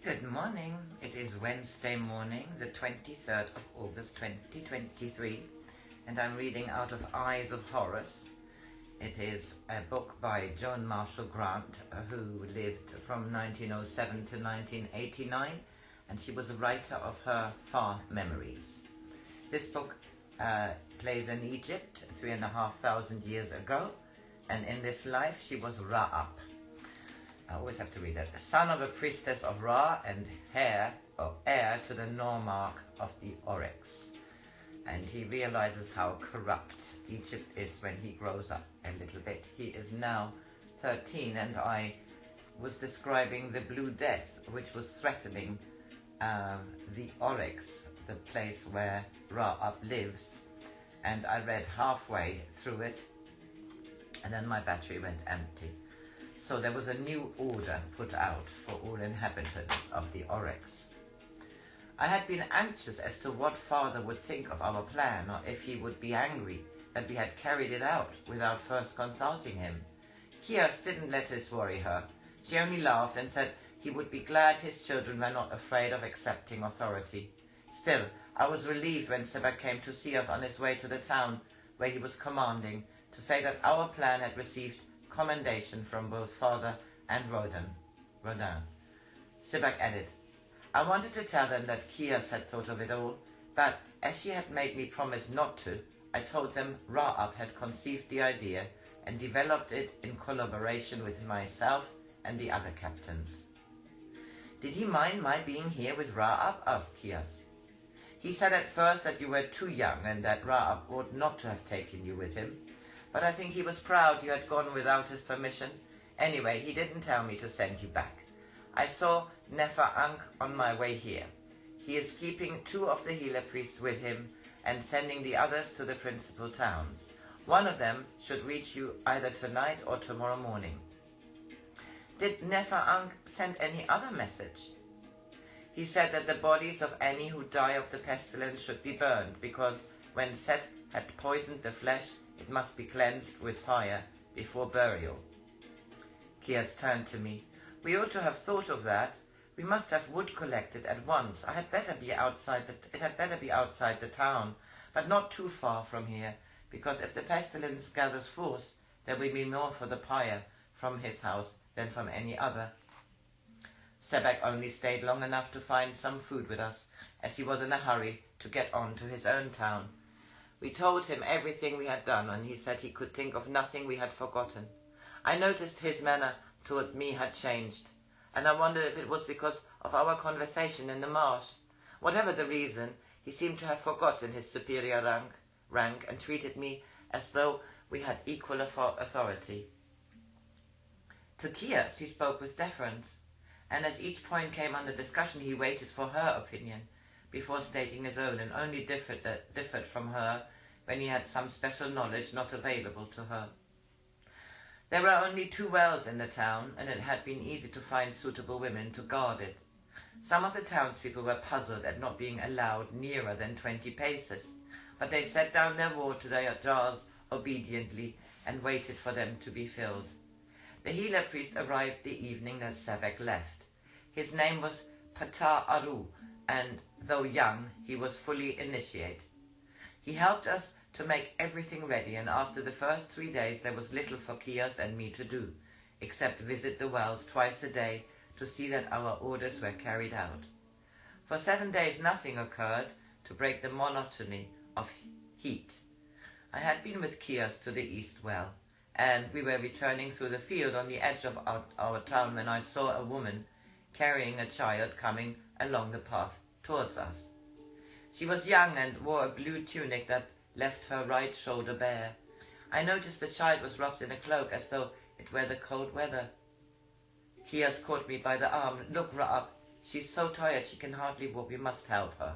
Good morning. It is Wednesday morning, the 23rd of August 2023, and I'm reading out of Eyes of Horus. It is a book by Joan Marshal Grants, who lived from 1907 to 1989, and she was a writer of her far memories. This book plays in Egypt 3,500 years ago, and in this life she was Ra'ab. I always have to read that. Son of a priestess of Ra and heir to the nomarch of the Oryx. And he realizes how corrupt Egypt is when he grows up a little bit. He is now 13, and I was describing the Blue Death, which was threatening the Oryx, the place where Ra'ab lives. And I read halfway through it, and then my battery went empty. So there was a new order put out for all inhabitants of the Oryx. I had been anxious as to what father would think of our plan, or if he would be angry that we had carried it out without first consulting him. Kias didn't let this worry her. She only laughed and said he would be glad his children were not afraid of accepting authority. Still, I was relieved when Sebek came to see us on his way to the town where he was commanding, to say that our plan had received commendation from both father and Rodin. Sebek added, I wanted to tell them that Kias had thought of it all, but as she had made me promise not to, I told them Ra'ab had conceived the idea and developed it in collaboration with myself and the other captains. Did he mind my being here with Ra'ab? Asked Kias. He said at first that you were too young and that Ra'ab ought not to have taken you with him. But I think he was proud you had gone without his permission. Anyway, he didn't tell me to send you back. I saw Nefer Ankh on my way here. He is keeping 2 of the healer priests with him and sending the others to the principal towns. One of them should reach you either tonight or tomorrow morning. Did Nefer Ankh send any other message? He said that the bodies of any who die of the pestilence should be burned, because when Set had poisoned the flesh, it must be cleansed with fire before burial. Kias turned to me. We ought to have thought of that. We must have wood collected at once. It had better be outside the town, but not too far from here, because if the pestilence gathers force, there will be more for the pyre from his house than from any other. Sebek only stayed long enough to find some food with us, as he was in a hurry to get on to his own town. We told him everything we had done, and he said he could think of nothing we had forgotten. I noticed his manner towards me had changed, and I wondered if it was because of our conversation in the marsh. Whatever the reason, he seemed to have forgotten his superior rank and treated me as though we had equal authority. To Kias he spoke with deference, and as each point came under discussion he waited for her opinion before stating his own, and only differed from her when he had some special knowledge not available to her. There were only 2 wells in the town, and it had been easy to find suitable women to guard it. Some of the townspeople were puzzled at not being allowed nearer than 20 paces, but they set down their water jars obediently and waited for them to be filled. The healer priest arrived the evening that Sebek left. His name was Pata Aru, and though young, he was fully initiated. He helped us to make everything ready, and after the first 3 days there was little for Kias and me to do, except visit the wells twice a day to see that our orders were carried out. For 7 days nothing occurred to break the monotony of heat. I had been with Kias to the east well, and we were returning through the field on the edge of our town when I saw a woman carrying a child coming along the path towards us. She was young and wore a blue tunic that left her right shoulder bare. I noticed the child was wrapped in a cloak as though it were the cold weather. Kias caught me by the arm. Look, Ra'ab, she's so tired she can hardly walk. We must help her.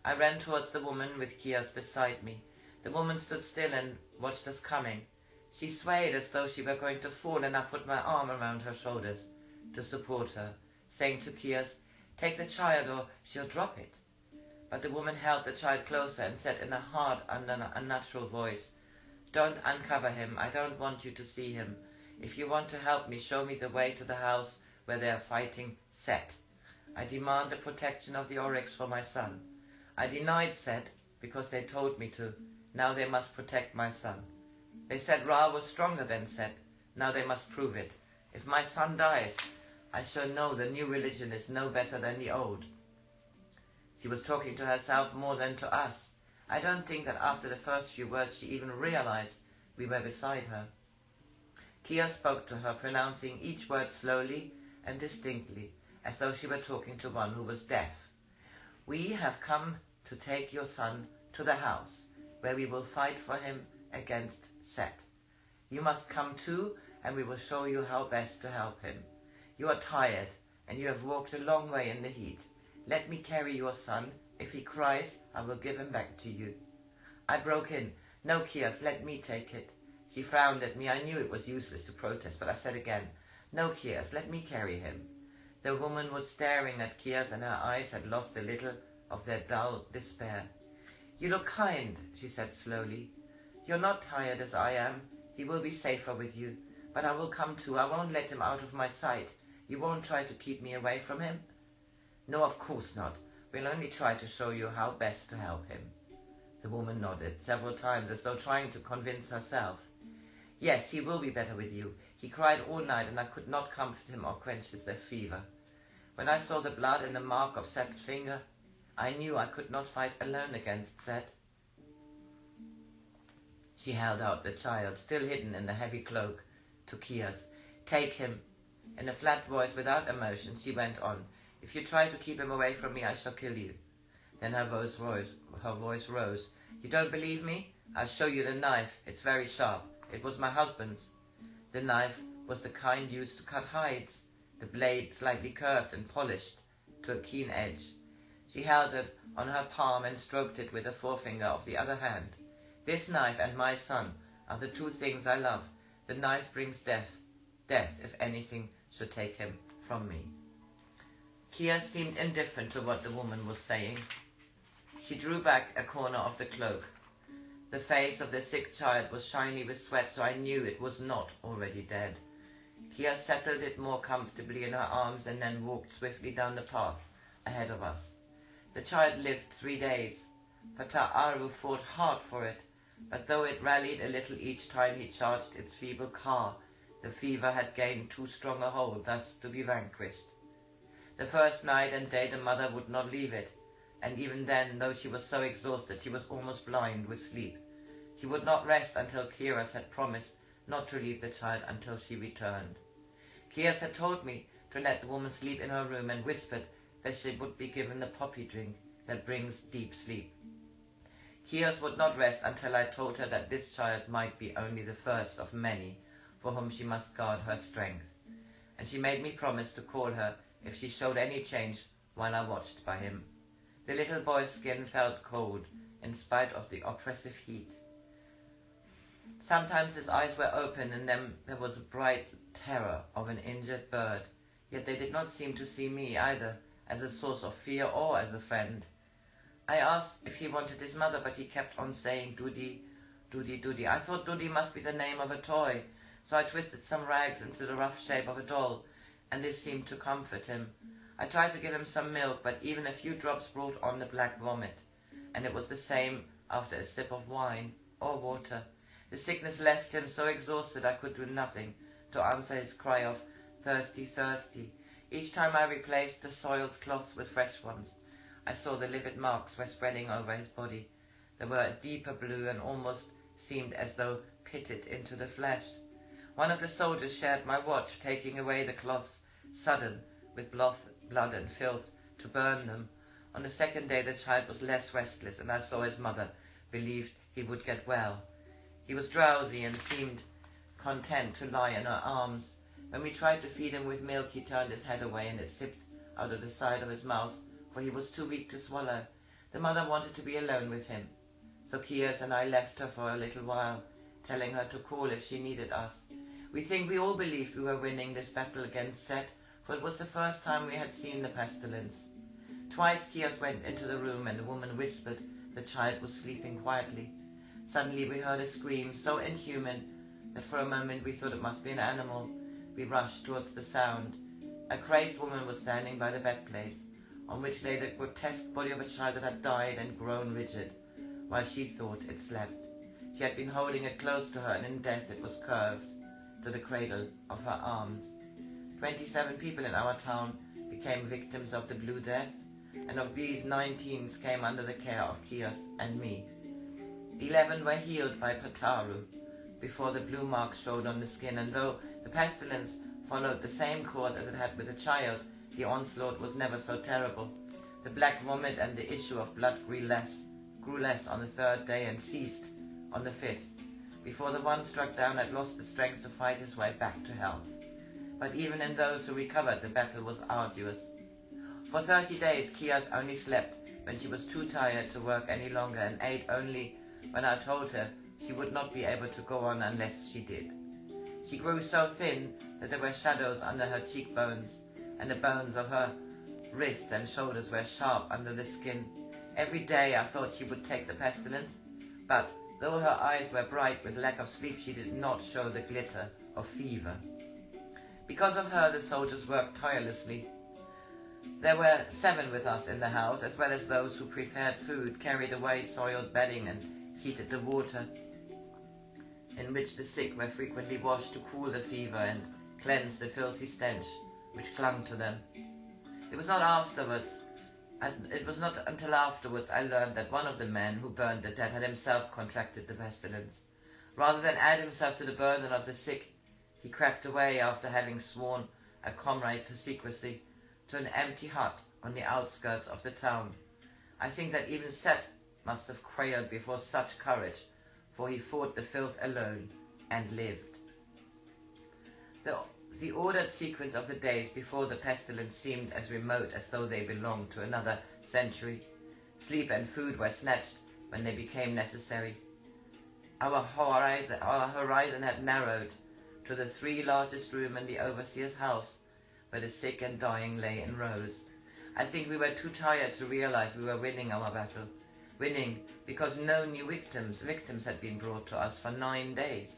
I ran towards the woman with Kias beside me. The woman stood still and watched us coming. She swayed as though she were going to fall, and I put my arm around her shoulders to support her, saying to Kias, take the child or she'll drop it. But the woman held the child closer and said in a hard, unnatural voice, don't uncover him. I don't want you to see him. If you want to help me, show me the way to the house where they are fighting Set. I demand the protection of the oryx for my son. I denied Set because they told me to. Now they must protect my son. They said Ra was stronger than Set. Now they must prove it. If my son dies, I shall know the new religion is no better than the old. She was talking to herself more than to us. I don't think that after the first few words she even realized we were beside her. Kia spoke to her, pronouncing each word slowly and distinctly, as though she were talking to one who was deaf. We have come to take your son to the house, where we will fight for him against Set. You must come too, and we will show you how best to help him. You are tired, and you have walked a long way in the heat. Let me carry your son. If he cries, I will give him back to you. I broke in. No, Kias, let me take it. She frowned at me. I knew it was useless to protest, but I said again, no, Kias, let me carry him. The woman was staring at Kias, and her eyes had lost a little of their dull despair. You look kind, she said slowly. You're not tired as I am. He will be safer with you. But I will come too. I won't let him out of my sight. You won't try to keep me away from him? No, of course not. We'll only try to show you how best to help him. The woman nodded several times as though trying to convince herself. Yes, he will be better with you. He cried all night and I could not comfort him or quench his fever. When I saw the blood and the mark of Set's finger, I knew I could not fight alone against Set. She held out the child, still hidden in the heavy cloak, to Kias. Take him. In a flat voice without emotion, she went on. If you try to keep him away from me, I shall kill you. Then her voice rose. You don't believe me? I'll show you the knife. It's very sharp. It was my husband's. The knife was the kind used to cut hides, the blade slightly curved and polished to a keen edge. She held it on her palm and stroked it with the forefinger of the other hand. This knife and my son are the two things I love. The knife brings death. Death, if anything, should take him from me. Kia seemed indifferent to what the woman was saying. She drew back a corner of the cloak. The face of the sick child was shiny with sweat, so I knew it was not already dead. Kia settled it more comfortably in her arms and then walked swiftly down the path ahead of us. The child lived 3 days. Pata'aru fought hard for it, but though it rallied a little each time he charged its feeble car, the fever had gained too strong a hold, thus to be vanquished. The first night and day the mother would not leave it, and even then, though she was so exhausted, she was almost blind with sleep. She would not rest until Kias had promised not to leave the child until she returned. Kias had told me to let the woman sleep in her room and whispered that she would be given the poppy drink that brings deep sleep. Kias would not rest until I told her that this child might be only the first of many for whom she must guard her strength, and she made me promise to call her if she showed any change while I watched by him. The little boy's skin felt cold in spite of the oppressive heat. Sometimes his eyes were open and then there was a bright terror of an injured bird, yet they did not seem to see me either as a source of fear or as a friend. I asked if he wanted his mother, but he kept on saying Dudi, Dudi, Dudi. I thought Dudi must be the name of a toy, so I twisted some rags into the rough shape of a doll, and this seemed to comfort him. I tried to give him some milk, but even a few drops brought on the black vomit, and it was the same after a sip of wine or water. The sickness left him so exhausted I could do nothing to answer his cry of thirsty, thirsty. Each time I replaced the soiled cloths with fresh ones, I saw the livid marks were spreading over his body. They were a deeper blue and almost seemed as though pitted into the flesh. One of the soldiers shared my watch, taking away the cloths, sodden with blood and filth, to burn them. On the second day the child was less restless, and I saw his mother believed he would get well. He was drowsy and seemed content to lie in her arms. When we tried to feed him with milk, he turned his head away and it sipped out of the side of his mouth, for he was too weak to swallow. The mother wanted to be alone with him, so Kias and I left her for a little while, telling her to call if she needed us. We think we all believed we were winning this battle against Set, for it was the first time we had seen the pestilence. Twice Kias went into the room and the woman whispered the child was sleeping quietly. Suddenly we heard a scream so inhuman that for a moment we thought it must be an animal. We rushed towards the sound. A crazed woman was standing by the bedplace. on which lay the grotesque body of a child that had died and grown rigid, while she thought it slept. She had been holding it close to her, and in death it was curved to the cradle of her arms. 27 people in our town became victims of the Blue Death, and of these 19 came under the care of Kios and me. 11 were healed by Pataru before the blue mark showed on the skin, and though the pestilence followed the same course as it had with the child, the onslaught was never so terrible. The black vomit and the issue of blood grew less on the 3rd day and ceased on the 5th, before the one struck down had lost the strength to fight his way back to health. But even in those who recovered, the battle was arduous. For 30 days, Kios only slept when she was too tired to work any longer, and ate only when I told her she would not be able to go on unless she did. She grew so thin that there were shadows under her cheekbones, and the bones of her wrists and shoulders were sharp under the skin. Every day I thought she would take the pestilence, but though her eyes were bright with lack of sleep, she did not show the glitter of fever. Because of her, the soldiers worked tirelessly. There were 7 with us in the house, as well as those who prepared food, carried away soiled bedding, and heated the water in which the sick were frequently washed to cool the fever and cleanse the filthy stench which clung to them. It was not until afterwards I learned that one of the men who burned the dead had himself contracted the pestilence. Rather than add himself to the burden of the sick, he crept away after having sworn a comrade to secrecy to an empty hut on the outskirts of the town. I think that even Set must have quailed before such courage, for he fought the filth alone and lived. The ordered sequence of the days before the pestilence seemed as remote as though they belonged to another century. Sleep and food were snatched when they became necessary. Our horizon had narrowed to the 3 largest rooms in the overseer's house, where the sick and dying lay in rows. I think we were too tired to realize we were winning our battle. Winning because no new victims had been brought to us for 9 days.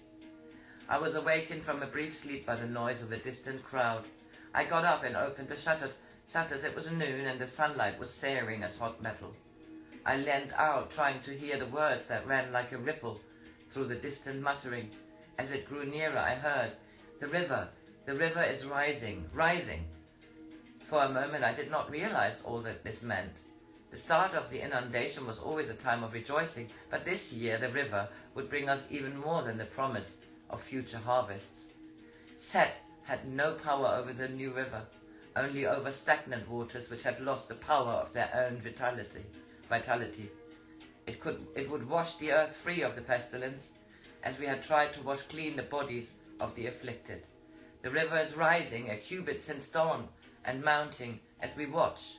I was awakened from a brief sleep by the noise of a distant crowd. I got up and opened the shutters. It was noon, and the sunlight was searing as hot metal. I leaned out, trying to hear the words that ran like a ripple through the distant muttering. As it grew nearer, I heard, the river is rising. For a moment I did not realize all that this meant. The start of the inundation was always a time of rejoicing, but this year the river would bring us even more than the promise of future harvests. Set had no power over the new river, only over stagnant waters which had lost the power of their own vitality. It would wash the earth free of the pestilence, as we had tried to wash clean the bodies of the afflicted. The river is rising, a cubit since dawn, and mounting as we watch.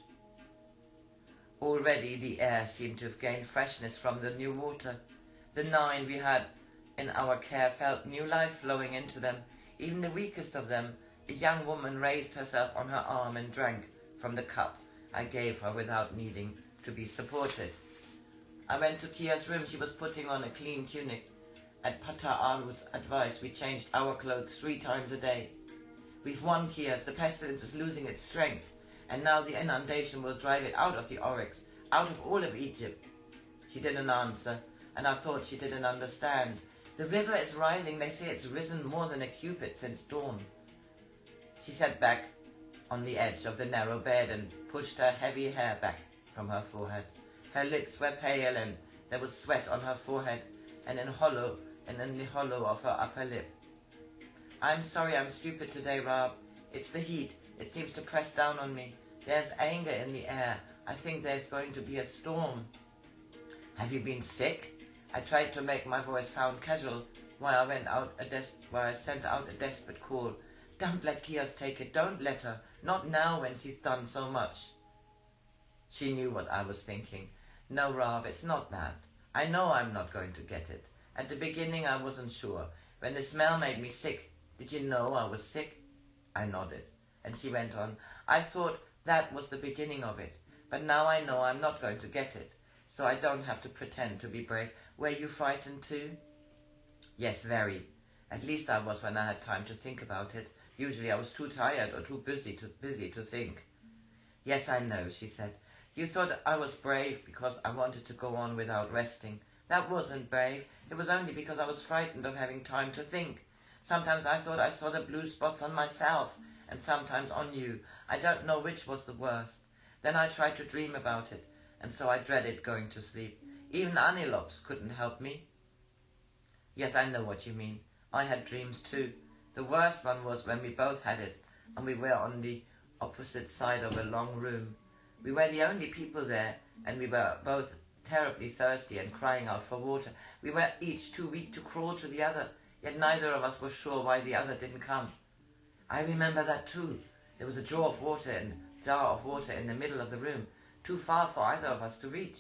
Already the air seemed to have gained freshness from the new water. The 9 we had in our care felt new life flowing into them. Even the weakest of them, a young woman, raised herself on her arm and drank from the cup I gave her without needing to be supported. I went to Kia's room. She was putting on a clean tunic. At Pataaru's advice, we changed our clothes 3 times a day. We've won, Kias. The pestilence is losing its strength, and now the inundation will drive it out of the Oryx, out of all of Egypt. She didn't answer, and I thought she didn't understand. The river is rising. They say it's risen more than a cubit since dawn. She sat back on the edge of the narrow bed and pushed her heavy hair back from her forehead. Her lips were pale, and there was sweat on her forehead and in the hollow of her upper lip. I'm sorry I'm stupid today, Rab. It's the heat. It seems to press down on me. There's anger in the air. I think there's going to be a storm. Have you been sick? I tried to make my voice sound casual while I sent out a desperate call. Don't let Kios take it. Don't let her. Not now when she's done so much. She knew what I was thinking. No, Rab, it's not that. I know I'm not going to get it. At the beginning I wasn't sure. When the smell made me sick, did you know I was sick? I nodded, and she went on. I thought that was the beginning of it, but now I know I'm not going to get it, so I don't have to pretend to be brave. Were you frightened too? Yes, very. At least I was when I had time to think about it. Usually I was too tired or too busy to think. Yes, I know, she said. You thought I was brave because I wanted to go on without resting. That wasn't brave. It was only because I was frightened of having time to think. Sometimes I thought I saw the blue spots on myself, and sometimes on you. I don't know which was the worst. Then I tried to dream about it, and so I dreaded going to sleep. Even antelopes couldn't help me. Yes, I know what you mean. I had dreams too. The worst one was when we both had it, and we were on the opposite side of a long room. We were the only people there, and we were both terribly thirsty and crying out for water. We were each too weak to crawl to the other, yet neither of us was sure why the other didn't come. I remember that too. There was a jar of water in the middle of the room, too far for either of us to reach.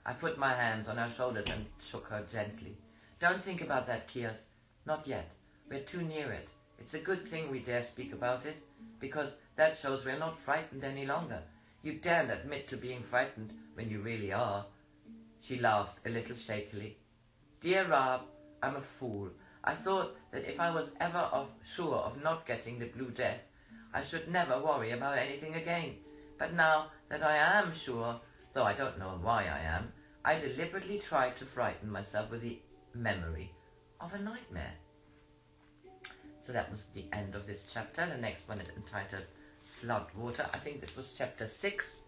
I put my hands on her shoulders and shook her gently. Don't think about that, Kias. Not yet. We're too near it. It's a good thing we dare speak about it, because that shows we're not frightened any longer. You daren't admit to being frightened when you really are. She laughed a little shakily. Dear Rab, I'm a fool. I thought that if I was ever sure of not getting the Blue Death, I should never worry about anything again. But now that I am sure, though I don't know why I am, I deliberately try to frighten myself with the memory of a nightmare. So that was the end of this chapter. The next one is entitled Flood Water. I think this was chapter 6,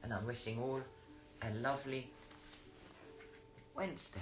and I'm wishing all a lovely Wednesday.